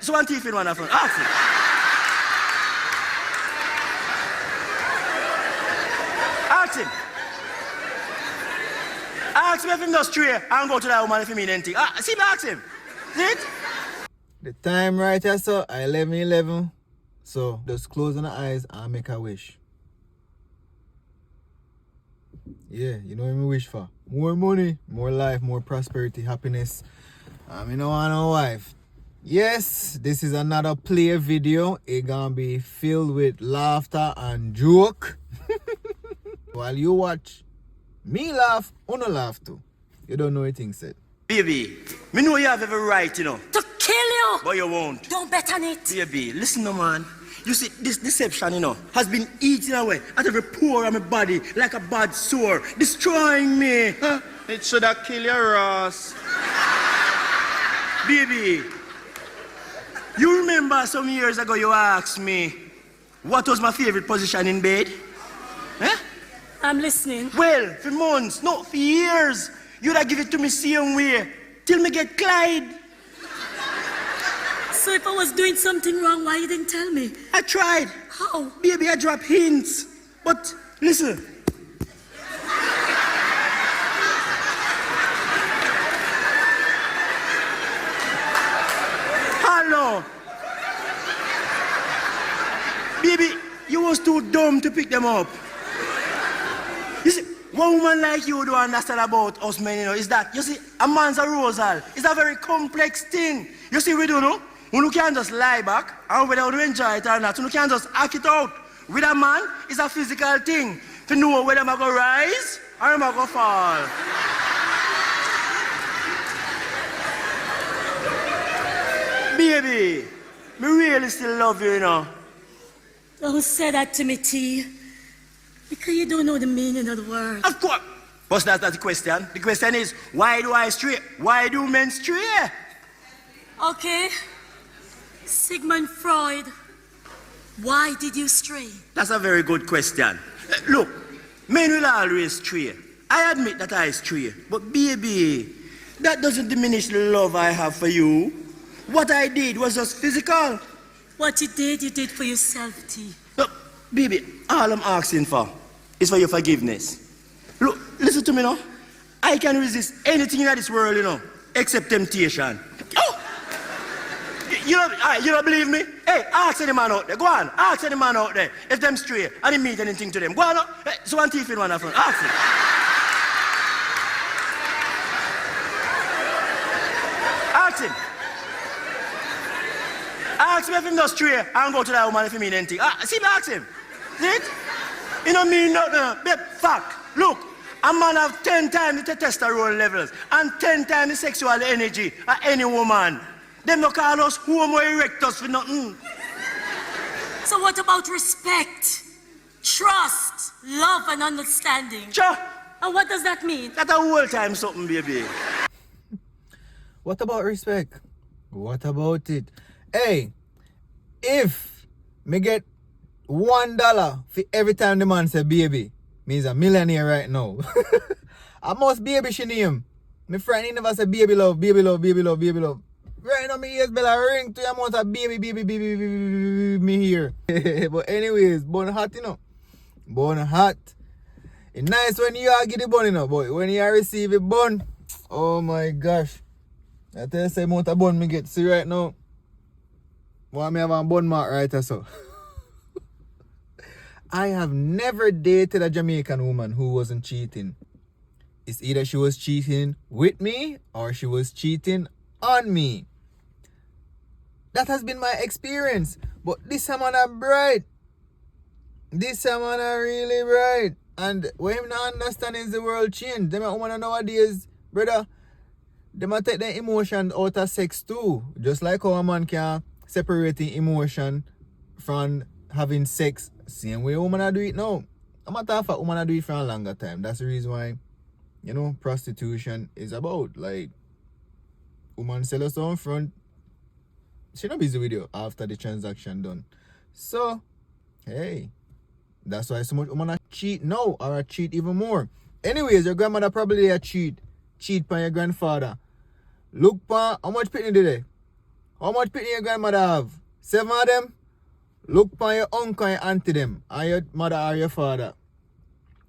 So one thief in one of them. Ask him. Ask him. Ask him if he does stray and go to that woman if he mean anything. See me ask him. See it? The time right here, so 11:11. So just close on the eyes and make a wish. Yeah, you know what I wish for? More money, more life, more prosperity, happiness. You know, want a wife. Yes, this is another play video. It gonna be filled with laughter and joke. While you watch me laugh, Uno laugh too. You don't know anything said. Baby, me know you have every right, you know. To kill you! But you won't. Don't bet on it. Baby, listen, no man. You see, this deception, you know, has been eating away at every pore of my body like a bad sore, destroying me. Huh? It should have killed your Ross. Baby, you remember some years ago you asked me what was my favorite position in bed? Huh? I'm listening. Well, for months, no, for years, you'd have give it to me same way till me get Clyde. So if I was doing something wrong, why you didn't tell me? I tried. How? Baby, I dropped hints. But listen. Hello. Baby, you was too dumb to pick them up. You see, one woman like you don't understand about us men, you know, is that, you see, a man's arousal is a very complex thing. You see, we do know? You can't just lie back, and whether you enjoy it or not, you can't just act it out. With a man, it's a physical thing. To know whether I'm going to rise or I'm going to fall. Baby, me really still love you, you know. Don't say that to me, T. Because you don't know the meaning of the word. Of course. But that's not the question. The question is, why do I stray? Why do men stray? Okay. Sigmund Freud, why did you stray? That's a very good question. Look, men will always stray. I admit that I stray. But baby, that doesn't diminish the love I have for you. What I did was just physical. What you did for yourself, T. Look, baby, all I'm asking for is for your forgiveness. Look, listen to me now. I can resist anything in this world, you know, except temptation. Oh! You don't believe me? Hey, ask any man out there. Go on, ask any man out there if them stray and they mean anything to them. Go on, hey, so one thief in one of them. Ask him. Ask him. Ask him if him does stray and go to that woman if he mean anything. See me ask him. See it? You don't mean nothing. But fact, look, a man have 10 times the testosterone levels and 10 times the sexual energy of any woman. Them no call us homo erectus for nothing. So what about respect, trust, love, and understanding? Sure. And what does that mean? That's a whole time something, baby. What about respect? What about it? Hey, if me get $1 for every time the man say baby, means a millionaire right now. I must baby she name. My friend he never say baby love, baby love, baby love, baby love. Right now, my ears bell ring to the amount of baby me here. But anyways, bun hot, you know. Bun hot. It's nice when you are get the bun, you know, but when you receive a bun, oh my gosh. I tell you the amount of bun me get. See right now. Why me have a bun mark right or so? I have never dated a Jamaican woman who wasn't cheating. It's either she was cheating with me or she was cheating on me. That has been my experience. But this man are bright. This man are really bright. And what him not understand is the world change. Them women nowadays, brother, they might take their emotion out of sex too. Just like how a man can separate the emotion from having sex. Same way women are do it now. I'm not talking about women are do it for a longer time. That's the reason why, you know, prostitution is about. Like, woman sell us on front. She not busy with you after the transaction done. So, hey, that's why so much women are cheat now or cheat even more. Anyways, your grandmother probably a cheat. Cheat by your grandfather. Look pa how much pitney did they? How much picking your grandmother have? 7 of them? Look for your uncle and auntie them, or your mother or your father.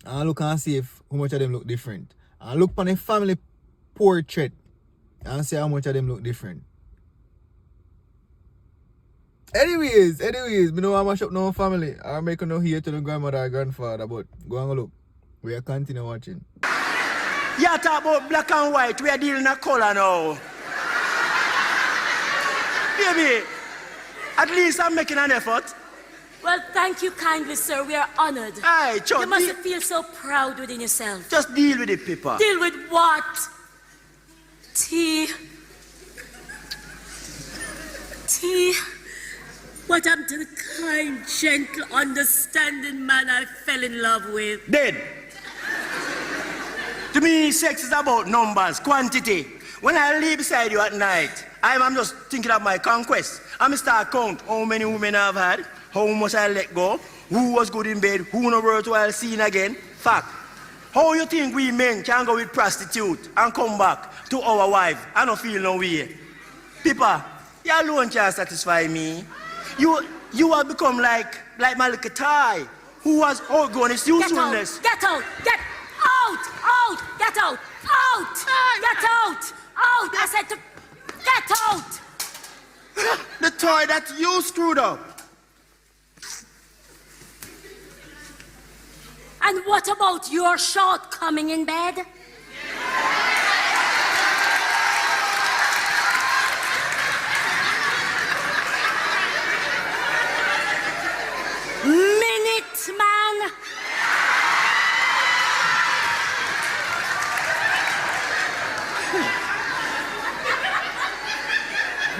And look and see if how much of them look different. And look for the family portrait and see how much of them look different. Anyways, me know how much up no family. I make no here to the grandmother or grandfather, but go and look. We are continue watching. You talk about black and white, we are dealing a color now. Baby, at least I'm making an effort. Well, thank you kindly, sir. We are honored. Aye, Chuck, You must feel so proud within yourself. just deal with it, Pippa. Deal with what? T. What happened to the kind, gentle, understanding man I fell in love with? Dead. To me, sex is about numbers, quantity. When I lay beside you at night, I'm just thinking of my conquest. I'm start count how many women I've had, how much I let go, who was good in bed, who no worth while seen again. Fact. How you think we men can go with prostitute and come back to our wife? I don't feel no way. Pippa, you alone can't satisfy me. You have become like my little toy who was outgoing. It's usefulness. Get out! Get out! Get out! I said to get out! The toy that you screwed up. And what about your shortcoming in bed? Minute man!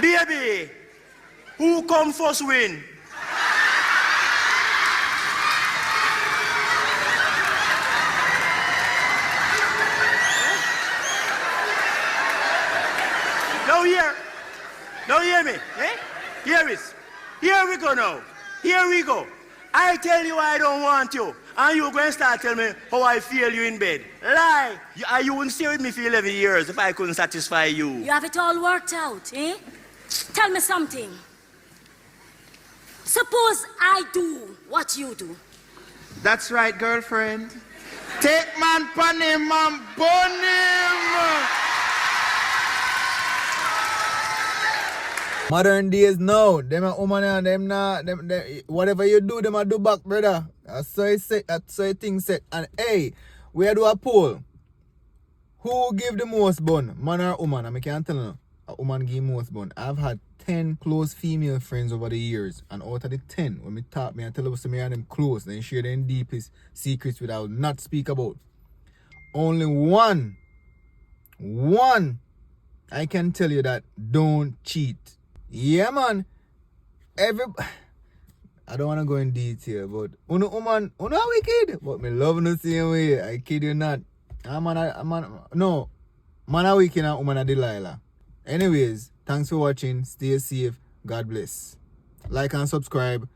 Baby, who come first win? Now hear me, eh? Here is. Here we go now. Here we go. I tell you I don't want you, and you go and start telling me how I feel you in bed. Lie. You wouldn't stay with me for 11 years if I couldn't satisfy you. You have it all worked out, eh? Tell me something. Suppose I do what you do. That's right, girlfriend. Take man pan him and burn him. Modern days now, them a woman and them not, them, whatever you do, them a do back, brother. That's so it set, that's so it thing set. And hey, we do a poll. Who give the most bun, man or woman? I can't tell you. A woman give most bun. I've had 10 close female friends over the years, and out of the 10, when me talk, me I tell us me and them close, then share them deepest secrets which I will not speak about. Only one, I can tell you that don't cheat. Yeah, man. I don't want to go in detail, but uno woman, uno wicked, but me love no same way. I kid you not. Man a wicked and woman a Delilah. Anyways, thanks for watching. Stay safe. God bless. Like and subscribe.